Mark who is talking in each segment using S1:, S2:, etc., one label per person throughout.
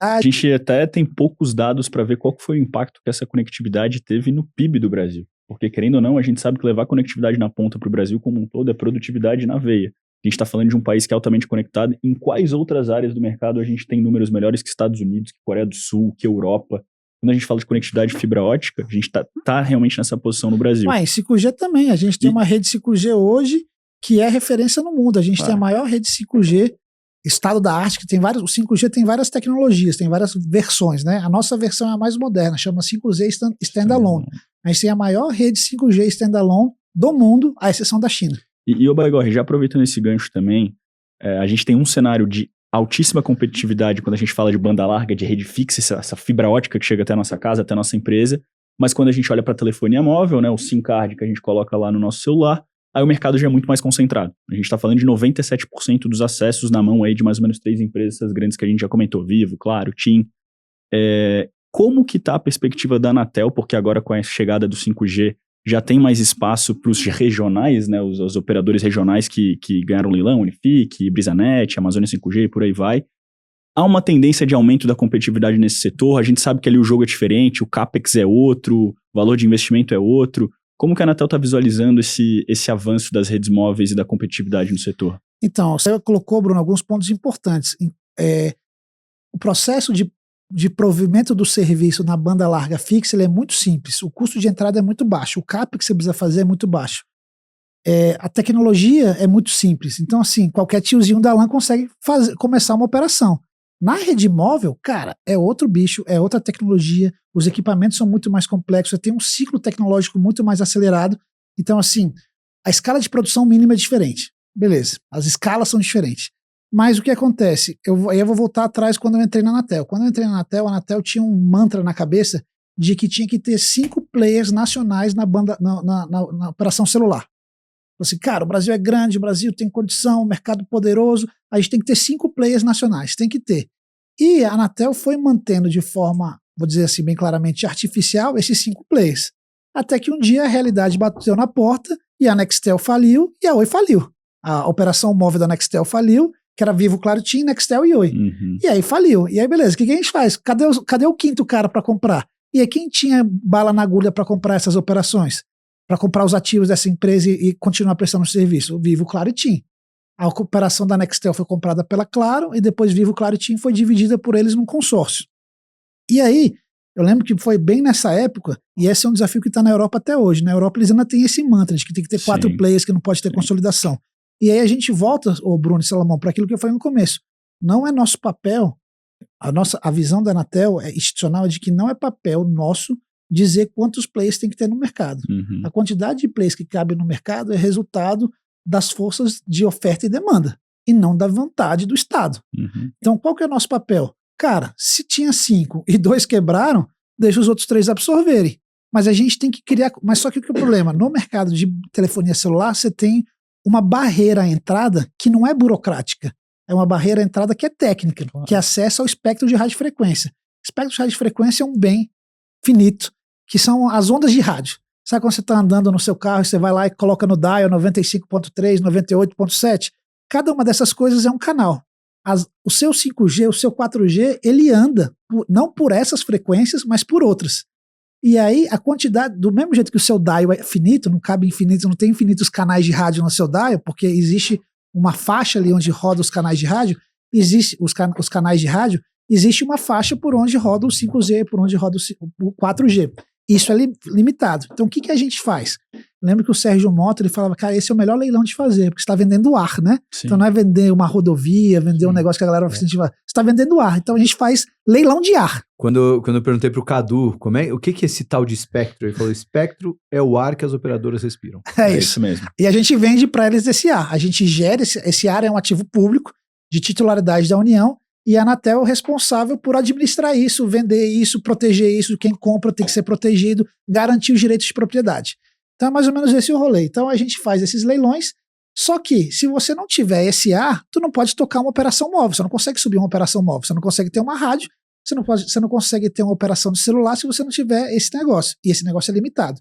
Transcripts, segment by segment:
S1: A gente até tem poucos dados para ver qual que foi o impacto que essa conectividade teve no PIB do Brasil. Porque, querendo ou não, a gente sabe que levar conectividade na ponta para o Brasil como um todo é produtividade na veia. A gente está falando de um país que é altamente conectado. Em quais outras áreas do mercado a gente tem números melhores que Estados Unidos, que Coreia do Sul, que Europa? Quando a gente fala de conectividade de fibra ótica, a gente tá realmente nessa posição no Brasil.
S2: Em 5G também. A gente tem uma rede 5G hoje que é referência no mundo. A gente tem a maior rede 5G, estado da arte, que tem vários. O 5G tem várias tecnologias, tem várias versões, né? A nossa versão é a mais moderna, chama 5G Standalone. A gente tem a maior rede 5G Standalone do mundo, à exceção da China.
S1: E Bagorri, já aproveitando esse gancho também, a gente tem um cenário de altíssima competitividade quando a gente fala de banda larga, de rede fixa, essa fibra ótica que chega até a nossa casa, até a nossa empresa, mas quando a gente olha para a telefonia móvel, né, o SIM card que a gente coloca lá no nosso celular, aí o mercado já é muito mais concentrado. A gente está falando de 97% dos acessos na mão aí de mais ou menos 3 empresas, essas grandes que a gente já comentou, Vivo, Claro, TIM. Como que está a perspectiva da Anatel, porque agora com a chegada do 5G já tem mais espaço para os regionais, né, os operadores regionais que ganharam leilão, Unifique, Brisanet, Amazônia 5G e por aí vai. Há uma tendência de aumento da competitividade nesse setor, a gente sabe que ali o jogo é diferente, o CAPEX é outro, o valor de investimento é outro. Como que a Anatel está visualizando esse avanço das redes móveis e da competitividade no setor?
S2: Então, você colocou, Bruno, alguns pontos importantes. O processo de provimento do serviço na banda larga fixa, ele é muito simples. O custo de entrada é muito baixo. O CAPEX que você precisa fazer é muito baixo. A tecnologia é muito simples. Então, assim, qualquer tiozinho da LAN consegue começar uma operação. Na rede móvel, cara, é outro bicho, é outra tecnologia. Os equipamentos são muito mais complexos. Você tem um ciclo tecnológico muito mais acelerado. Então, assim, a escala de produção mínima é diferente. Beleza, as escalas são diferentes. Mas o que acontece? Aí eu vou voltar atrás quando eu entrei na Anatel. Quando eu entrei na Anatel, a Anatel tinha um mantra na cabeça de que tinha que ter 5 players nacionais na operação celular. Assim, cara, o Brasil é grande, o Brasil tem condição, mercado poderoso, a gente tem que ter 5 players nacionais, tem que ter. E a Anatel foi mantendo de forma, vou dizer assim bem claramente, artificial, esses 5 players. Até que um dia a realidade bateu na porta e a Nextel faliu e a Oi faliu. A operação móvel da Nextel faliu, que era Vivo, Claro, TIM, Nextel e Oi. E aí faliu. E aí beleza, o que a gente faz? Cadê o quinto cara para comprar? E aí quem tinha bala na agulha para comprar essas operações? Para comprar os ativos dessa empresa e continuar prestando serviço? O Vivo, Claro e TIM. A operação da Nextel foi comprada pela Claro e depois Vivo, Claro e TIM foi dividida por eles num consórcio. E aí, eu lembro que foi bem nessa época, e esse é um desafio que está na Europa até hoje. Na Europa eles ainda têm esse mantra de que tem que ter 4 players, que não pode ter consolidação. E aí a gente volta, Bruno e Salomão, para aquilo que eu falei no começo. Não é nosso papel, a visão da Anatel institucional é de que não é papel nosso dizer quantos players tem que ter no mercado. A quantidade de players que cabe no mercado é resultado das forças de oferta e demanda, e não da vontade do Estado. Então qual que é o nosso papel? Cara, se tinha 5 e 2 quebraram, deixa os outros 3 absorverem. Mas a gente tem que criar... Mas só que o que é o problema? No mercado de telefonia celular, você tem uma barreira à entrada que não é burocrática. É uma barreira à entrada que é técnica, que acessa ao espectro de radiofrequência. O espectro de radiofrequência é um bem finito, que são as ondas de rádio. Sabe quando você está andando no seu carro e você vai lá e coloca no dial 95.3, 98.7? Cada uma dessas coisas é um canal. O seu 5G, o seu 4G, ele anda não por essas frequências, mas por outras. E aí a quantidade, do mesmo jeito que o seu dial é finito, não cabe infinito, não tem infinitos canais de rádio no seu dial, porque existe uma faixa ali onde roda os canais de rádio, existe os canais de rádio, existe uma faixa por onde roda o 5G, por onde roda o 4G. Isso é limitado. Então o que a gente faz? Lembro que o Sérgio Mota, ele falava, cara, esse é o melhor leilão de fazer, porque você está vendendo ar, né?
S1: Sim.
S2: Então não é vender uma rodovia, vender um negócio que a galera vai incentivar. Você está vendendo ar. Então a gente faz leilão de ar.
S3: Quando eu perguntei pro Cadu, o que é esse tal de espectro? Ele falou, espectro é o ar que as operadoras respiram.
S2: É isso mesmo. E a gente vende para eles esse ar. A gente gera, esse ar é um ativo público de titularidade da União, e a Anatel é o responsável por administrar isso, vender isso, proteger isso. Quem compra tem que ser protegido, garantir os direitos de propriedade. Então é mais ou menos esse o rolê. Então a gente faz esses leilões, só que se você não tiver esse ar, tu não pode tocar uma operação móvel, você não consegue subir uma operação móvel, você não consegue ter uma rádio, você não consegue ter uma operação de celular se você não tiver esse negócio. E esse negócio é limitado.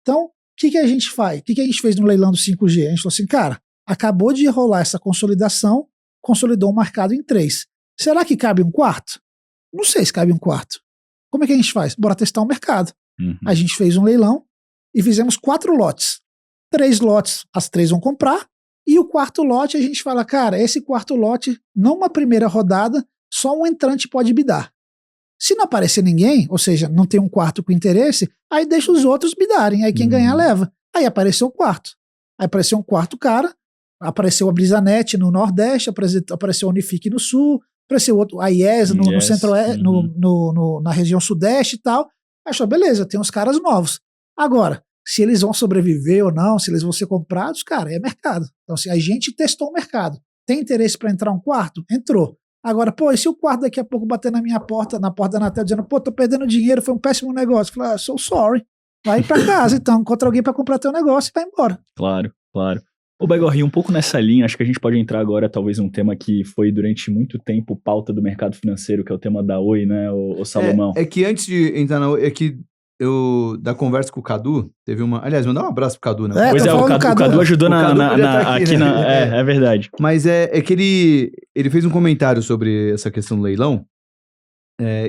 S2: Então, o que a gente faz? O que a gente fez no leilão do 5G? A gente falou assim, cara, acabou de rolar essa consolidação, consolidou o mercado em 3. Será que cabe um quarto? Não sei se cabe um quarto. Como é que a gente faz? Bora testar o mercado.
S1: Uhum.
S2: A gente fez um leilão e fizemos 4 lotes. 3 lotes, as 3 vão comprar. E o quarto lote a gente fala, cara, esse quarto lote, numa primeira rodada, só um entrante pode bidar. Se não aparecer ninguém, ou seja, não tem um quarto com interesse, aí deixa os outros bidarem. Aí quem ganhar leva. Aí apareceu o quarto. Aí apareceu um quarto cara, apareceu a Brisanet no Nordeste, apareceu a Unifique no Sul, apareceu outro, a IES no Centro, na região Sudeste e tal. Achou, beleza, tem uns caras novos. Agora, se eles vão sobreviver ou não, se eles vão ser comprados, cara, é mercado. Então, assim, a gente testou o mercado. Tem interesse para entrar um quarto? Entrou. Agora, pô, e se o quarto daqui a pouco bater na minha porta, na porta da Anatel, dizendo, pô, tô perdendo dinheiro, foi um péssimo negócio. Falar, so sorry. Vai pra casa, então, encontra alguém para comprar teu negócio e vai embora.
S1: Claro, claro. Ô, Baigorri, um pouco nessa linha, acho que a gente pode entrar agora, talvez, um tema que foi durante muito tempo pauta do mercado financeiro, que é o tema da Oi, né, o Salomão?
S3: É que antes de entrar na Oi, é que da conversa com o Cadu, teve uma... Aliás, mandar um abraço pro Cadu, né?
S1: Pois é, o Cadu ajudou aqui, né? É verdade.
S3: Mas é que ele fez um comentário sobre essa questão do leilão,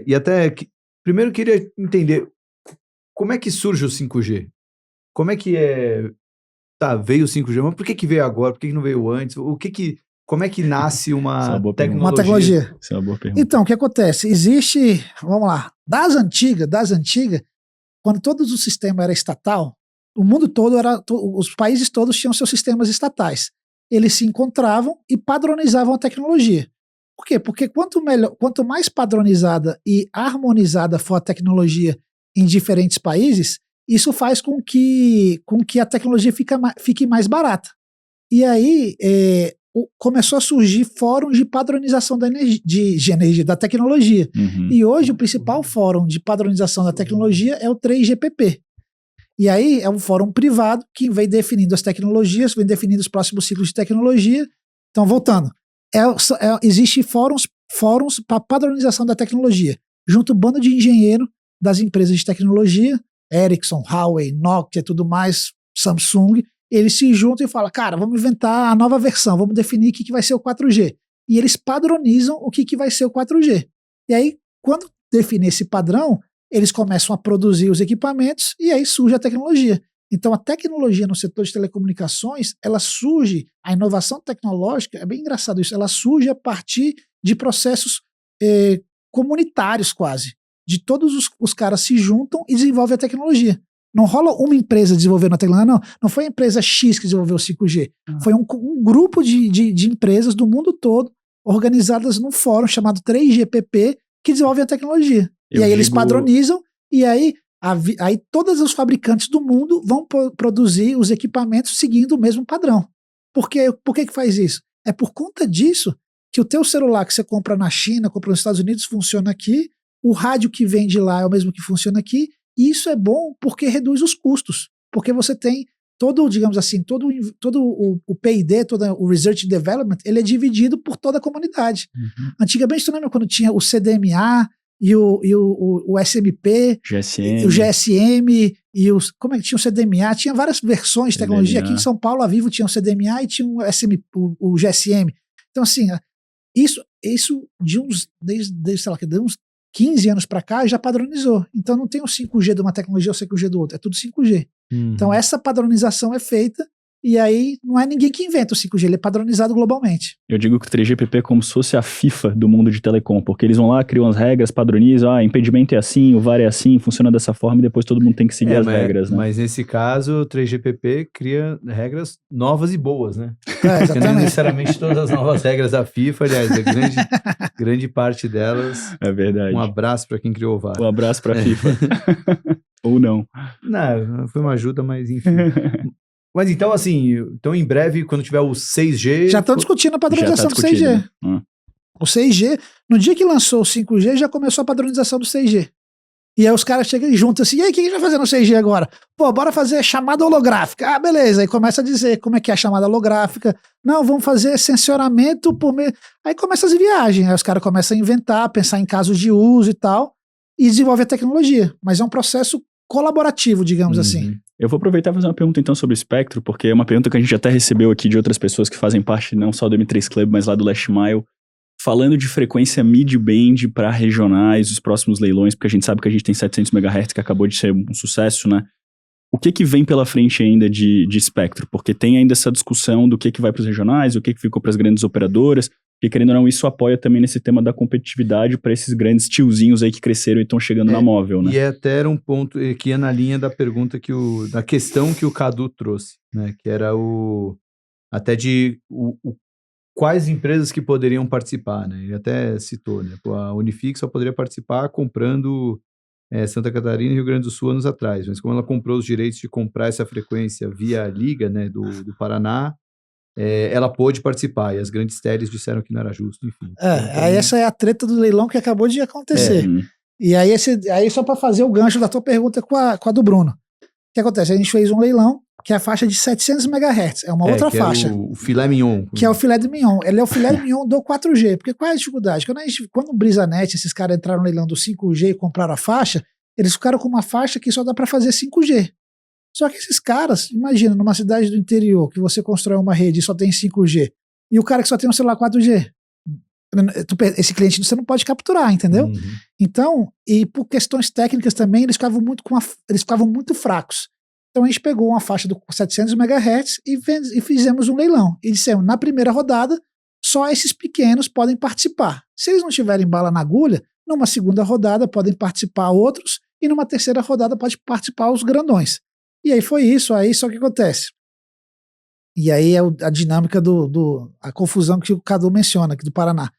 S3: e até, primeiro eu queria entender, como é que surge o 5G? Como é que veio o 5G, mas por que veio agora? Por que não veio antes? Como é que nasce uma tecnologia?
S2: Uma tecnologia.
S1: Isso é uma boa pergunta.
S2: Então, o que acontece? Existe, vamos lá, das antigas, quando todo o sistema era estatal, o mundo todo os países todos tinham seus sistemas estatais. Eles se encontravam e padronizavam a tecnologia. Por quê? Porque quanto mais padronizada e harmonizada for a tecnologia em diferentes países, isso faz com que a tecnologia fique mais barata. E aí começou a surgir fóruns de padronização da energia, da tecnologia.
S1: Uhum.
S2: E hoje o principal fórum de padronização da tecnologia é o 3GPP. E aí é um fórum privado que vem definindo as tecnologias, vem definindo os próximos ciclos de tecnologia. Então, voltando, existe fóruns para padronização da tecnologia, junto um bando de engenheiro das empresas de tecnologia, Ericsson, Huawei, Nokia, tudo mais, Samsung, eles se juntam e falam, cara, vamos inventar a nova versão, vamos definir o que vai ser o 4G. E eles padronizam o que vai ser o 4G. E aí, quando define esse padrão, eles começam a produzir os equipamentos e aí surge a tecnologia. Então, a tecnologia no setor de telecomunicações, ela surge, a inovação tecnológica, é bem engraçado isso, ela surge a partir de processos comunitários quase. De todos os caras se juntam e desenvolvem a tecnologia. Não rola uma empresa desenvolvendo a tecnologia, não foi a empresa X que desenvolveu o 5G. Foi um grupo de empresas do mundo todo organizadas num fórum chamado 3GPP que desenvolvem a tecnologia. Eles padronizam e aí todos os fabricantes do mundo vão produzir os equipamentos seguindo o mesmo padrão. Por que faz isso? É por conta disso que o teu celular que você compra na China, compra nos Estados Unidos, funciona aqui, o rádio que vem de lá é o mesmo que funciona aqui, e isso é bom porque reduz os custos, porque você tem todo, digamos assim, todo o P&D, todo o Research and Development, ele é dividido por toda a comunidade.
S1: Uhum.
S2: Antigamente, tu lembra quando tinha o CDMA e o SMP,
S1: GSM.
S2: o GSM, como é que tinha o CDMA? Tinha várias versões de tecnologia.
S1: CDMA.
S2: Aqui em São Paulo, a Vivo tinha o CDMA e tinha o GSM. Então, assim, isso desde sei lá, de uns 15 anos para cá já padronizou. Então não tem o 5G de uma tecnologia ou o 5G do outro, é tudo 5G. Então essa padronização é feita e aí não é ninguém que inventa o 5G, ele é padronizado globalmente.
S1: Eu digo que o 3GPP é como se fosse a FIFA do mundo de telecom, porque eles vão lá, criam as regras, padronizam, impedimento é assim, o VAR é assim, funciona dessa forma e depois todo mundo tem que seguir as regras, né?
S3: Mas nesse caso, o 3GPP cria regras novas e boas, né?
S2: Porque
S3: não necessariamente todas as novas regras da FIFA, aliás, grande parte delas.
S1: É verdade.
S3: Um abraço para quem criou o VAR.
S1: Um abraço para a FIFA. Ou não.
S3: Não, foi uma ajuda, mas enfim. Mas então, assim, em breve, quando tiver o 6G...
S2: Já estão discutindo a padronização do 6G.
S1: Né?
S2: O 6G, no dia que lançou o 5G, já começou a padronização do 6G. E aí os caras chegam e juntam assim, e aí, o que a gente vai fazer no 6G agora? Pô, bora fazer chamada holográfica. Ah, beleza. Aí começa a dizer como é que é a chamada holográfica. Não, vamos fazer sensoramento por meio... Aí começa as viagens. Aí os caras começam a inventar, pensar em casos de uso e tal, e desenvolve a tecnologia. Mas é um processo colaborativo, digamos assim.
S1: Eu vou aproveitar e fazer uma pergunta então sobre o espectro, porque é uma pergunta que a gente até recebeu aqui de outras pessoas que fazem parte não só do M3 Club, mas lá do Last Mile, falando de frequência mid-band para regionais, os próximos leilões, porque a gente sabe que a gente tem 700 MHz, que acabou de ser um sucesso, né? O que vem pela frente ainda de espectro? Porque tem ainda essa discussão do que vai para os regionais, o que ficou para as grandes operadoras, porque querendo ou não, isso apoia também nesse tema da competitividade para esses grandes tiozinhos aí que cresceram e estão chegando na móvel, né?
S3: E até era um ponto que ia na linha da pergunta da questão que o Cadu trouxe, né? Que era quais empresas que poderiam participar, né? Ele até citou, né? A Unifique só poderia participar comprando Santa Catarina e Rio Grande do Sul anos atrás, mas como ela comprou os direitos de comprar essa frequência via Liga, né, do Paraná, ela pôde participar, e as grandes teles disseram que não era justo, enfim.
S2: Aí essa é a treta do leilão que acabou de acontecer. E aí, só para fazer o gancho da tua pergunta com a do Bruno. O que acontece? A gente fez um leilão que é a faixa de 700 MHz, é uma outra faixa.
S3: É o filé mignon.
S2: Que é o filé de mignon. Ele é o filé mignon do 4G. Porque qual é a dificuldade? Quando o BrisaNet, esses caras entraram no leilão do 5G e compraram a faixa, eles ficaram com uma faixa que só dá para fazer 5G. Só que esses caras, imagina, numa cidade do interior, que você constrói uma rede e só tem 5G, e o cara que só tem um celular 4G, esse cliente você não pode capturar, entendeu? Então, e por questões técnicas também, eles ficavam muito fracos. Então a gente pegou uma faixa do 700 MHz e fizemos um leilão. E dissemos, na primeira rodada, só esses pequenos podem participar. Se eles não tiverem bala na agulha, numa segunda rodada podem participar outros, e numa terceira rodada pode participar os grandões. E aí foi isso, aí só que acontece. E aí é a dinâmica a confusão que o Cadu menciona aqui do Paraná.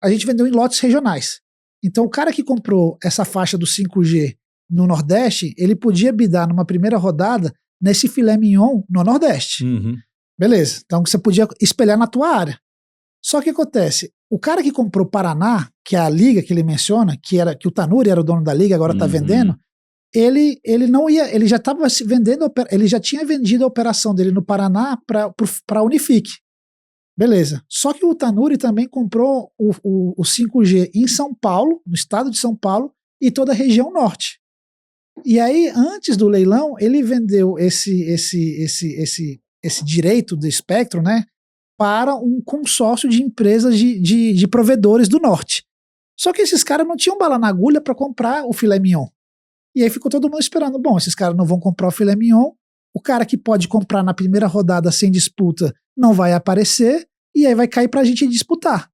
S2: A gente vendeu em lotes regionais. Então o cara que comprou essa faixa do 5G no Nordeste, ele podia bidar numa primeira rodada nesse filé mignon no Nordeste. Beleza, então você podia espelhar na tua área. Só que acontece, o cara que comprou Paraná, que é a liga que ele menciona, que o Tanuri era o dono da liga, agora está vendendo, ele não ia, ele já estava vendendo, ele já tinha vendido a operação dele no Paraná para a Unifique. Beleza. Só que o Tanuri também comprou o 5G em São Paulo, no estado de São Paulo, e toda a região norte. E aí, antes do leilão, ele vendeu esse direito do espectro, né, para um consórcio de empresas de provedores do norte. Só que esses caras não tinham bala na agulha para comprar o filé mignon. E aí ficou todo mundo esperando. Bom, esses caras não vão comprar o filé mignon, o cara que pode comprar na primeira rodada sem disputa não vai aparecer, e aí vai cair pra gente disputar.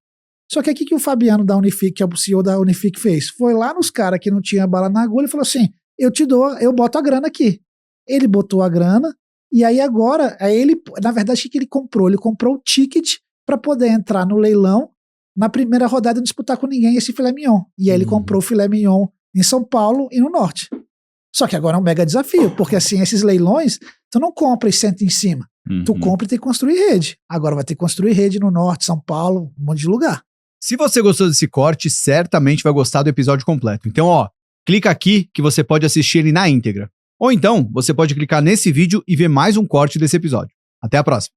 S2: Só que aqui que o Fabiano da Unifique, que é o CEO da Unifique, fez? Foi lá nos caras que não tinha bala na agulha e falou assim, eu boto a grana aqui. Ele botou a grana, e aí agora, na verdade, o que ele comprou? Ele comprou o ticket para poder entrar no leilão na primeira rodada e não disputar com ninguém esse filé mignon. E aí ele comprou o filé mignon em São Paulo e no norte. Só que agora é um mega desafio, porque assim, esses leilões, tu não compra e senta em cima. Tu compra e tem que construir rede. Agora vai ter que construir rede no norte, São Paulo, um monte de lugar.
S4: Se você gostou desse corte, certamente vai gostar do episódio completo. Então, clica aqui que você pode assistir ele na íntegra. Ou então, você pode clicar nesse vídeo e ver mais um corte desse episódio. Até a próxima.